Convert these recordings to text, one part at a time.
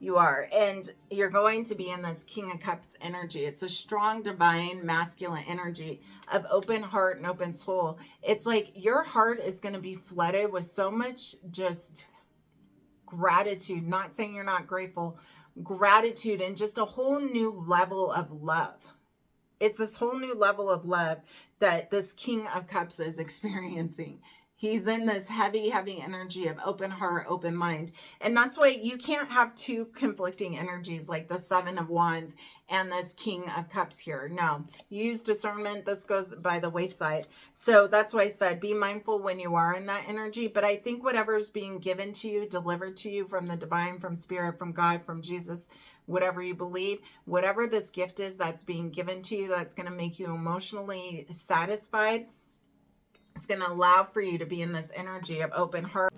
You are. And you're going to be in this King of Cups energy. It's a strong, divine, masculine energy of open heart and open soul. It's like your heart is going to be flooded with so much just gratitude. Not saying you're not grateful. Gratitude and just a whole new level of love. It's this whole new level of love that this King of Cups is experiencing. He's in this heavy, heavy energy of open heart, open mind. And that's why you can't have two conflicting energies like the Seven of Wands and this King of Cups here. No, use discernment. This goes by the wayside. So that's why I said be mindful when you are in that energy. But I think whatever's being given to you, delivered to you from the divine, from spirit, from God, from Jesus, whatever you believe, whatever this gift is that's being given to you, that's going to make you emotionally satisfied. It's going to allow for you to be in this energy of open heart.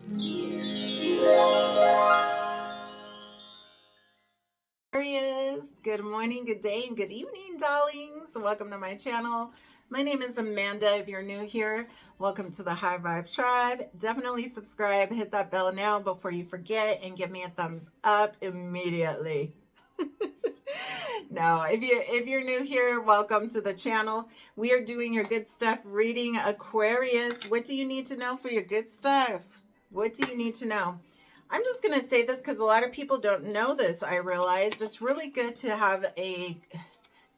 Aquarius, good morning, good day, and good evening, darlings. Welcome to my channel. My name is Amanda. If you're new here, welcome to the High Vibe Tribe. Definitely subscribe, hit that bell now before you forget, and give me a thumbs up immediately. No, if you're new here, welcome to the channel. We are doing your good stuff reading, Aquarius. What do you need to know for your good stuff? What do you need to know? I'm just going to say this because a lot of people don't know this. I realized it's really good to have to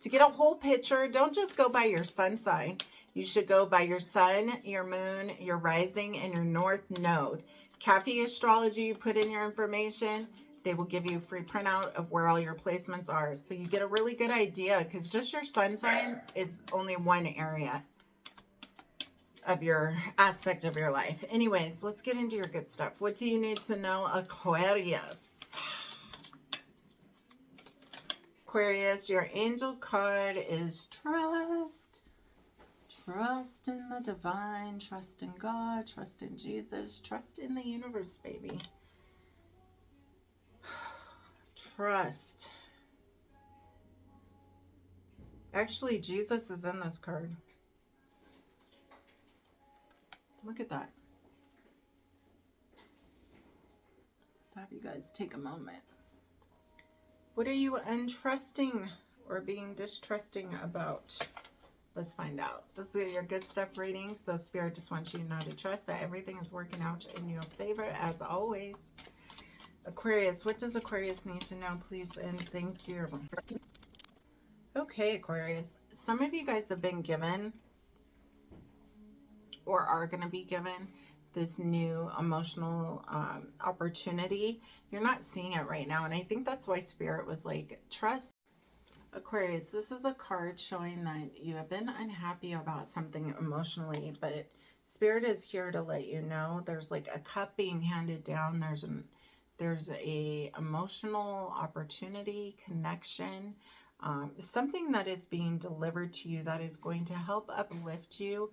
get a whole picture. Don't just go by your sun sign. You should go by your sun, your moon, your rising, and your north node. Cafe Astrology, you put in your information. They will give you a free printout of where all your placements are. So you get a really good idea because just your sun sign is only one area of your aspect of your life. Anyways, let's get into your good stuff. What do you need to know, Aquarius? Aquarius, your angel card is trust. Trust in the divine, trust in God, trust in Jesus, trust in the universe, baby. Trust. Actually, Jesus is in this card. Look at that. Just have you guys take a moment. What are you untrusting or being distrusting about? Let's find out. This is your good stuff reading. So Spirit just wants you to know to trust that everything is working out in your favor as always. Aquarius, what does Aquarius need to know, please? And thank you. Okay, Aquarius. Some of you guys have been given or are going to be given this new emotional opportunity. You're not seeing it right now. And I think that's why Spirit was like, trust. Aquarius, this is a card showing that you have been unhappy about something emotionally, but Spirit is here to let you know there's like a cup being handed down. There's a emotional opportunity, connection, something that is being delivered to you that is going to help uplift you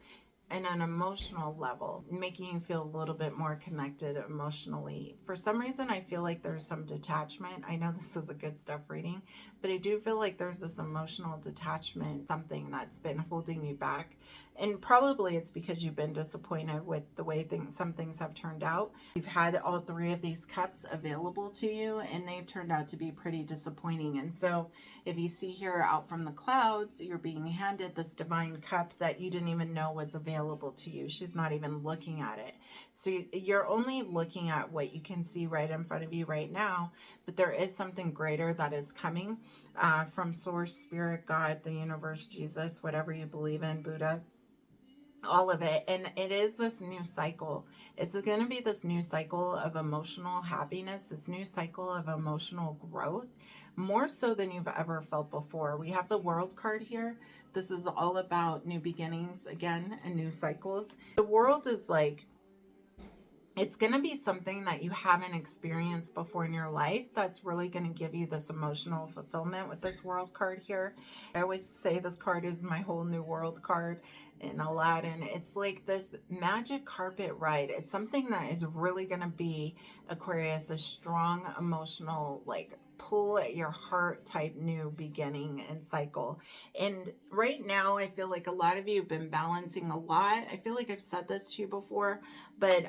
in an emotional level, making you feel a little bit more connected emotionally. For some reason, I feel like there's some detachment. I know this is a good stuff reading, but I do feel like there's this emotional detachment, something that's been holding you back. And probably it's because you've been disappointed with the way some things have turned out. You've had all three of these cups available to you, and they've turned out to be pretty disappointing. And so if you see here out from the clouds, you're being handed this divine cup that you didn't even know was available to you. She's not even looking at it. So you're only looking at what you can see right in front of you right now, but there is something greater that is coming from Source, Spirit, God, the universe, Jesus, whatever you believe in, Buddha. All of it. And it is this new cycle. It's going to be this new cycle of emotional happiness, this new cycle of emotional growth, more so than you've ever felt before. We have the World card here. This is all about new beginnings again and new cycles. The World is like, it's going to be something that you haven't experienced before in your life that's really going to give you this emotional fulfillment with this World card here. I always say this card is my whole new world card. in Aladdin. It's like this magic carpet ride. It's something that is really going to be, Aquarius, a strong emotional, like, pull at your heart type new beginning and cycle. And right now, I feel like a lot of you have been balancing a lot. I feel like I've said this to you before, but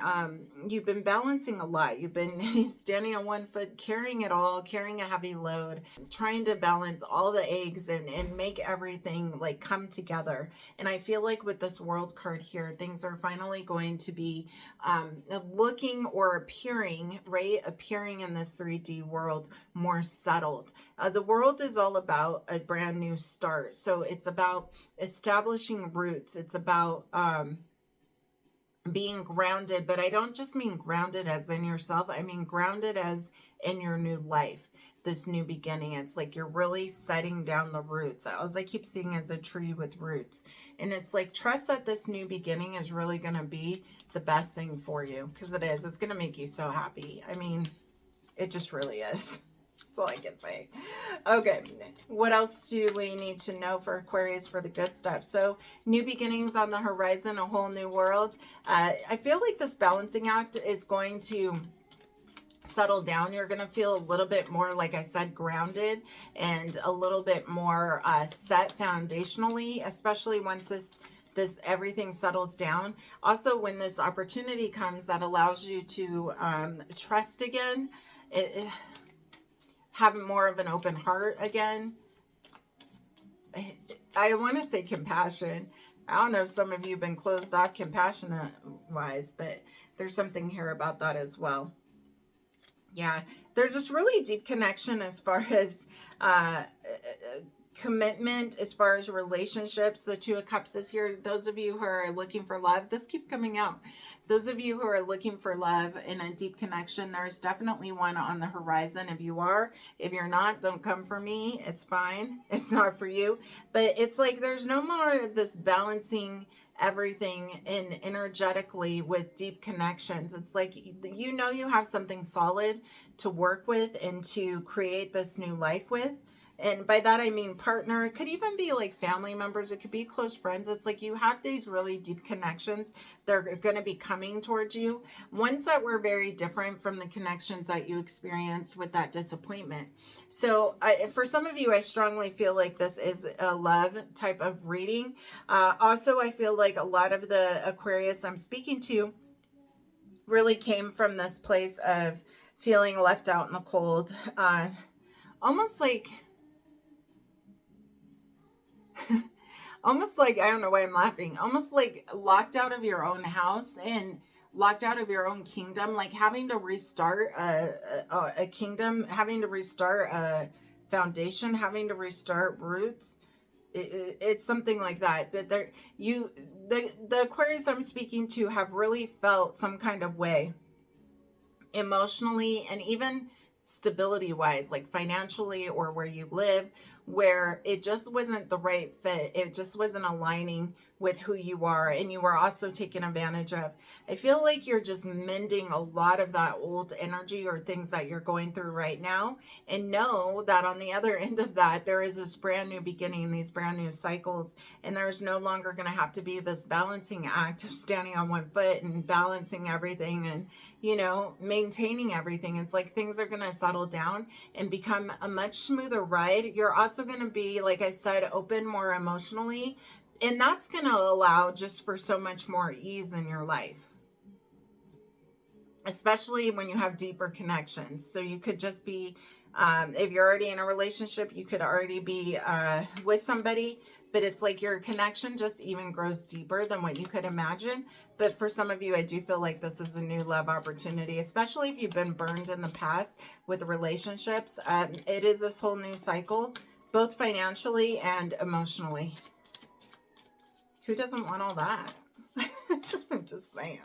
you've been balancing a lot. You've been standing on one foot, carrying it all, carrying a heavy load, trying to balance all the eggs and make everything like come together. And I feel like with this world card here, things are finally going to be looking or appearing, right? Appearing in this 3D world more settled. The world is all about a brand new start. So it's about establishing roots. It's about being grounded, but I don't just mean grounded as in yourself. I mean grounded as in your new life, this new beginning. It's like you're really setting down the roots. As I keep seeing as a tree with roots. And it's like, trust that this new beginning is really going to be the best thing for you, because it is. It's going to make you so happy. I mean, it just really is. That's all I can say. Okay, what else do we need to know for Aquarius for the good stuff? So, new beginnings on the horizon, a whole new world. I feel like this balancing act is going to settle down. You're going to feel a little bit more, like I said, grounded and a little bit more set foundationally, especially once this everything settles down. Also, when this opportunity comes that allows you to trust again, have more of an open heart again. I want to say compassion. I don't know if some of you have been closed off compassionate wise, but there's something here about that as well. Yeah, there's this really deep connection as far as commitment, as far as relationships. The Two of Cups is here. Those of you who are looking for love, this keeps coming out. Those of you who are looking for love and a deep connection, there's definitely one on the horizon. If you are, if you're not, don't come for me. It's fine. It's not for you. But it's like there's no more of this balancing everything in energetically with deep connections. It's like, you know, you have something solid to work with and to create this new life with. And by that, I mean partner. It could even be like family members. It could be close friends. It's like you have these really deep connections. They're going to be coming towards you. Ones that were very different from the connections that you experienced with that disappointment. So for some of you, I strongly feel like this is a love type of reading. Also, I feel like a lot of the Aquarius I'm speaking to really came from this place of feeling left out in the cold. Almost like... almost like, I don't know why I'm laughing, almost like locked out of your own house and locked out of your own kingdom, like having to restart a kingdom, having to restart a foundation, having to restart roots. It's something like that. But the Aquarius I'm speaking to have really felt some kind of way emotionally and even stability wise, like financially or where you live, where it just wasn't the right fit. It just wasn't aligning with who you are, and you were also taken advantage of. I feel like you're just mending a lot of that old energy or things that you're going through right now, and know that on the other end of that, there is this brand new beginning, these brand new cycles, and there's no longer going to have to be this balancing act of standing on one foot and balancing everything and, you know, maintaining everything. It's like things are going to settle down and become a much smoother ride. You're also going to be, like I said, open more emotionally. And that's going to allow just for so much more ease in your life. Especially when you have deeper connections. So you could just be, if you're already in a relationship, you could already be with somebody. But it's like your connection just even grows deeper than what you could imagine. But for some of you, I do feel like this is a new love opportunity, especially if you've been burned in the past with relationships. It is this whole new cycle, both financially and emotionally. Who doesn't want all that? I'm just saying.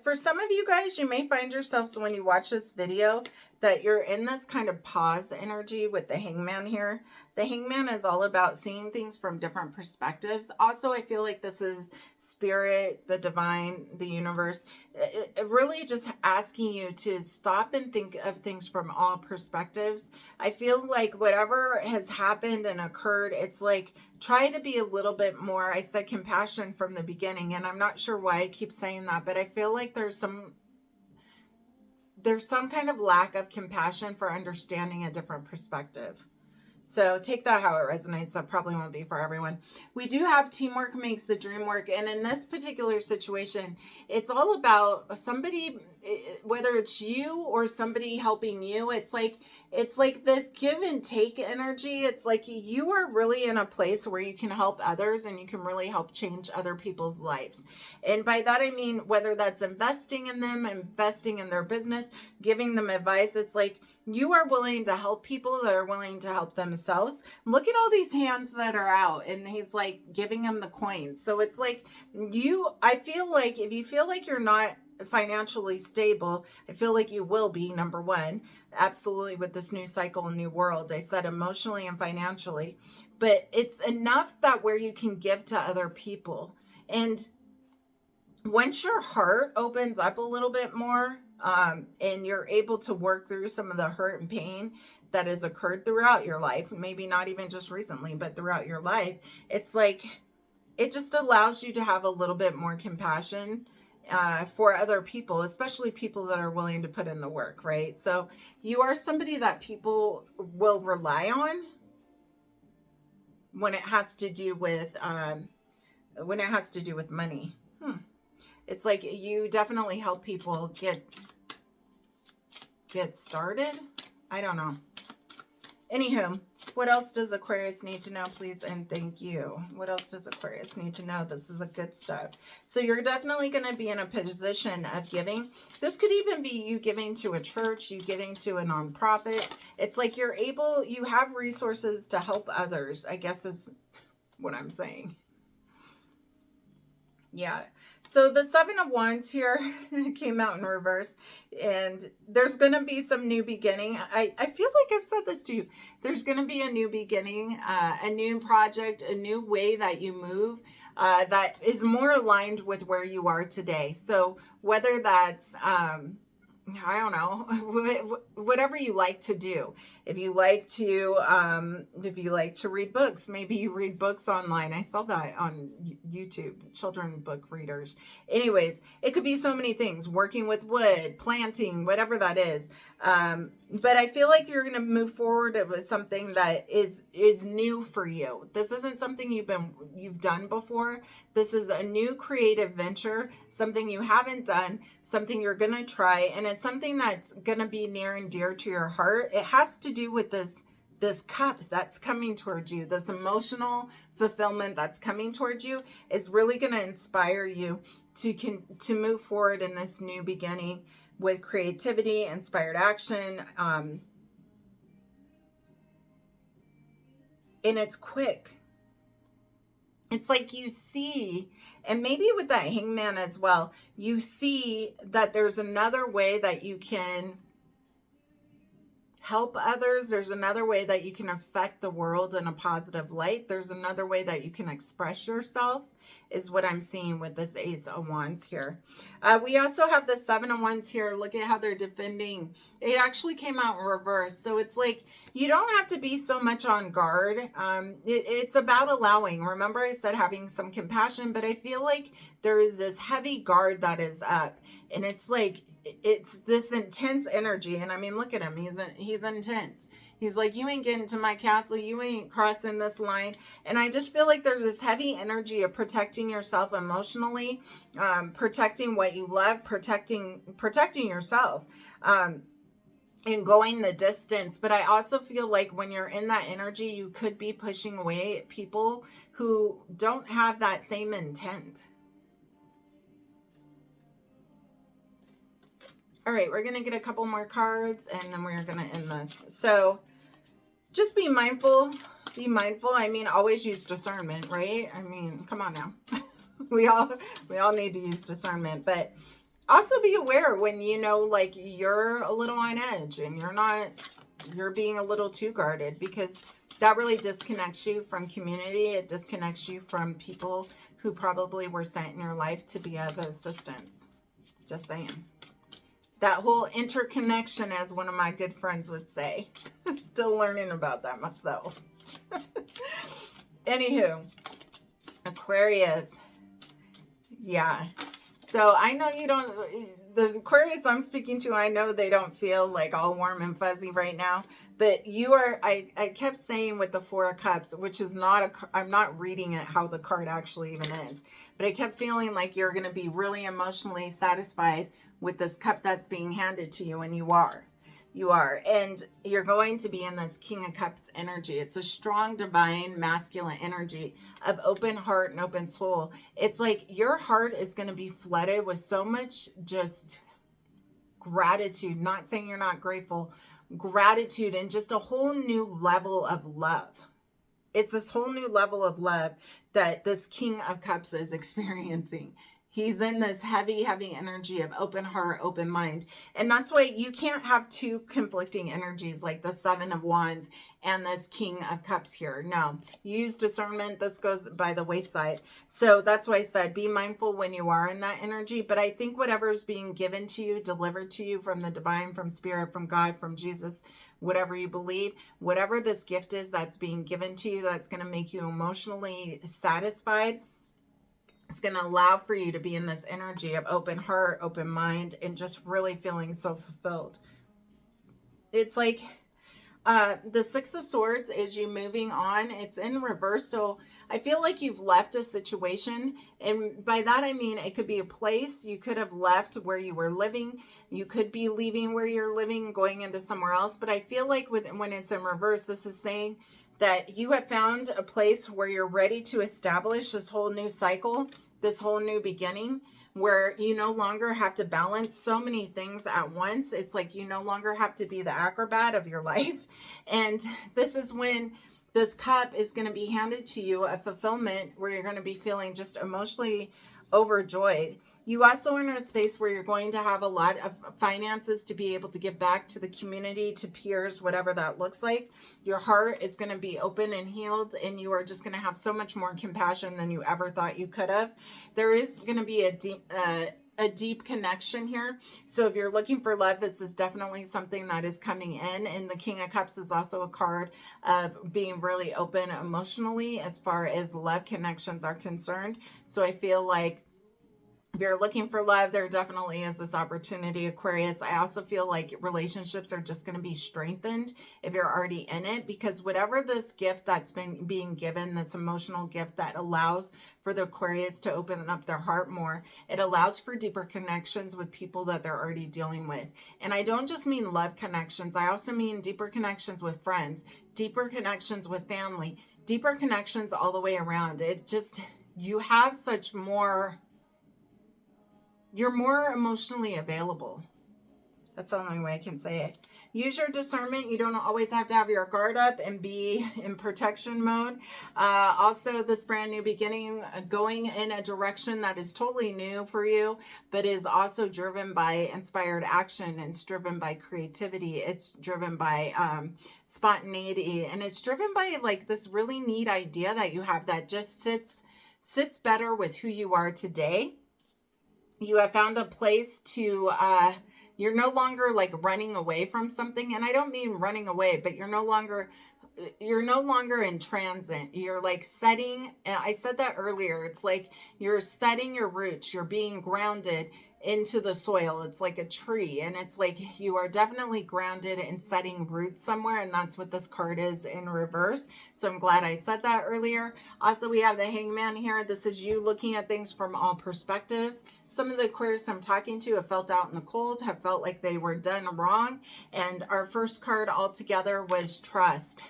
For some of you guys, you may find yourselves when you watch this video that you're in this kind of pause energy with the Hangman here, The Hangman is all about seeing things from different perspectives. Also, I feel like this is spirit, the divine, the universe, it really just asking you to stop and think of things from all perspectives. I feel like whatever has happened and occurred, it's like try to be a little bit more, I said compassion from the beginning, and I'm not sure why I keep saying that, but I feel like there's some kind of lack of compassion for understanding a different perspective. So take that how it resonates. That probably won't be for everyone. We do have teamwork makes the dream work. And in this particular situation, it's all about somebody, whether it's you or somebody helping you. It's like this give and take energy. It's like you are really in a place where you can help others and you can really help change other people's lives. And by that, I mean, whether that's investing in them, investing in their business, giving them advice. It's like you are willing to help people that are willing to help themselves. Look at all these hands that are out, and he's like giving them the coins. So it's like I feel like if you feel like you're not financially stable, I feel like you will be, number one, absolutely, with this new cycle and new world. I said emotionally and financially, but it's enough that where you can give to other people. And once your heart opens up a little bit more, and you're able to work through some of the hurt and pain that has occurred throughout your life, maybe not even just recently, but throughout your life, it's like it just allows you to have a little bit more compassion for other people, especially people that are willing to put in the work, right? So you are somebody that people will rely on when it has to do with money. It's like you definitely help people get started. I don't know. Anywho, what else does Aquarius need to know, please? And thank you. What else does Aquarius need to know? This is a good stuff. So you're definitely going to be in a position of giving. This could even be you giving to a church, you giving to a nonprofit. It's like you have resources to help others, I guess is what I'm saying. Yeah. So the Seven of Wands here came out in reverse, and there's going to be some new beginning. I feel like I've said this to you. There's going to be a new beginning, a new project, a new way that you move that is more aligned with where you are today. So whether that's, I don't know, whatever you like to do. If you like to read books, maybe you read books online. I saw that on YouTube, children book readers. Anyways, it could be so many things, working with wood, planting, whatever that is. But I feel like you're going to move forward with something that is new for you. This isn't something you've done before. This is a new creative venture, something you haven't done, something you're going to try, and it's something that's going to be near and dear to your heart. It has to do with this cup that's coming towards you, this emotional fulfillment that's coming towards you is really going to inspire you to move forward in this new beginning with creativity, inspired action, and it's quick. It's like you see, and maybe with that Hangman as well, you see that there's another way that you can help others. There's another way that you can affect the world in a positive light. There's another way that you can express yourself, is what I'm seeing with this Ace of Wands here. We also have the Seven of Wands here. Look at how they're defending. It actually came out in reverse. So it's like, you don't have to be so much on guard. It's about allowing. Remember I said having some compassion, but I feel like there is this heavy guard that is up. And it's like, it's this intense energy. And I mean, look at him. He's intense. He's like, you ain't getting to my castle. You ain't crossing this line. And I just feel like there's this heavy energy of protecting yourself emotionally, protecting what you love, protecting yourself, and going the distance. But I also feel like when you're in that energy, you could be pushing away at people who don't have that same intent. All right, we're going to get a couple more cards and then we're going to end this. So just be mindful. Be mindful. I mean, always use discernment, right? I mean, come on now. we all need to use discernment, but also be aware when you know, like, you're a little on edge and you're being a little too guarded, because that really disconnects you from community. It disconnects you from people who probably were sent in your life to be of assistance. Just saying. That whole interconnection, as one of my good friends would say. Still learning about that myself. Anywho, Aquarius. Yeah. So I know you don't, the Aquarius I'm speaking to, I know they don't feel like all warm and fuzzy right now. But you are, I kept saying with the Four of Cups, which is not I'm not reading it how the card actually even is. But I kept feeling like you're going to be really emotionally satisfied with this cup that's being handed to you. And you are. You are. And you're going to be in this King of Cups energy. It's a strong, divine, masculine energy of open heart and open soul. It's like your heart is going to be flooded with so much just gratitude. Not saying you're not grateful. Gratitude and just a whole new level of love. It's this whole new level of love that this King of Cups is experiencing. He's in this heavy, heavy energy of open heart, open mind. And that's why you can't have two conflicting energies like the Seven of Wands and this King of Cups here. No, use discernment. This goes by the wayside. So that's why I said be mindful when you are in that energy. But I think whatever is being given to you, delivered to you from the divine, from spirit, from God, from Jesus, whatever you believe, whatever this gift is that's being given to you, that's going to make you emotionally satisfied. It's going to allow for you to be in this energy of open heart, open mind, and just really feeling so fulfilled. It's like the Six of Swords is you moving on. It's in reverse. So I feel like you've left a situation. And by that, I mean, it could be a place. You could have left where you were living. You could be leaving where you're living, going into somewhere else. But I feel like when it's in reverse, this is saying that you have found a place where you're ready to establish this whole new cycle, this whole new beginning, where you no longer have to balance so many things at once. It's like you no longer have to be the acrobat of your life. And this is when this cup is going to be handed to you, a fulfillment where you're going to be feeling just emotionally overjoyed. You also are in a space where you're going to have a lot of finances to be able to give back to the community, to peers, whatever that looks like. Your heart is going to be open and healed, and you are just going to have so much more compassion than you ever thought you could have. There is going to be a deep connection here. So if you're looking for love, this is definitely something that is coming in. And the King of Cups is also a card of being really open emotionally as far as love connections are concerned. So I feel like if you're looking for love, there definitely is this opportunity, Aquarius. I also feel like relationships are just going to be strengthened if you're already in it, because whatever this gift that's been being given, this emotional gift that allows for the Aquarius to open up their heart more, it allows for deeper connections with people that they're already dealing with. And I don't just mean love connections. I also mean deeper connections with friends, deeper connections with family, deeper connections all the way around. It just, you have such more... You're more emotionally available. That's the only way I can say it. Use your discernment. You don't always have to have your guard up and be in protection mode. Also, this brand new beginning, going in a direction that is totally new for you, but is also driven by inspired action. It's driven by creativity. It's driven by spontaneity. And it's driven by like this really neat idea that you have that just sits better with who you are today. You have found a place to, you're no longer like running away from something. And I don't mean running away, but you're no longer in transit. You're like setting, and I said that earlier, it's like you're setting your roots, you're being grounded into the soil. It's like a tree, and it's like you are definitely grounded and setting roots somewhere, and that's what this card is in reverse. So I'm glad I said that earlier. Also, we have the Hangman here. This is you looking at things from all perspectives. Some of the Aquarius I'm talking to have felt out in the cold, have felt like they were done wrong. And our first card altogether was trust.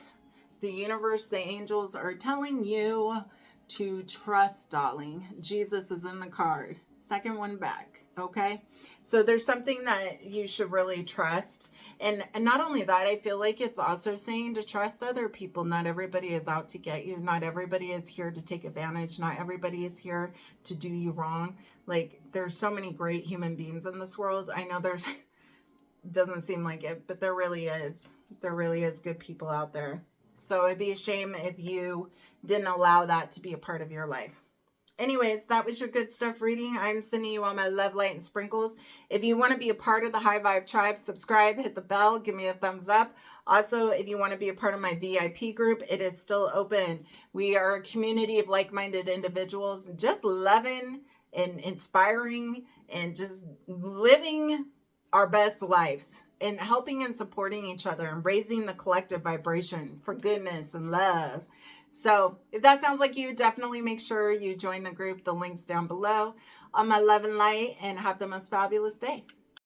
The universe, the angels are telling you to trust, darling. Jesus is in the card. Second one back, okay? So there's something that you should really trust. And not only that, I feel like it's also saying to trust other people. Not everybody is out to get you. Not everybody is here to take advantage. Not everybody is here to do you wrong. Like, there's so many great human beings in this world. I know there's, doesn't seem like it, but there really is. There really is good people out there. So it'd be a shame if you didn't allow that to be a part of your life. Anyways, that was your good stuff reading. I'm sending you all my love, light, and sprinkles. If you want to be a part of the High Vibe Tribe, subscribe, hit the bell, give me a thumbs up. Also, if you want to be a part of my VIP group, it is still open. We are a community of like-minded individuals just loving and inspiring and just living our best lives and helping and supporting each other and raising the collective vibration for goodness and love. So if that sounds like you, definitely make sure you join the group. The link's down below. On my love and light, and have the most fabulous day.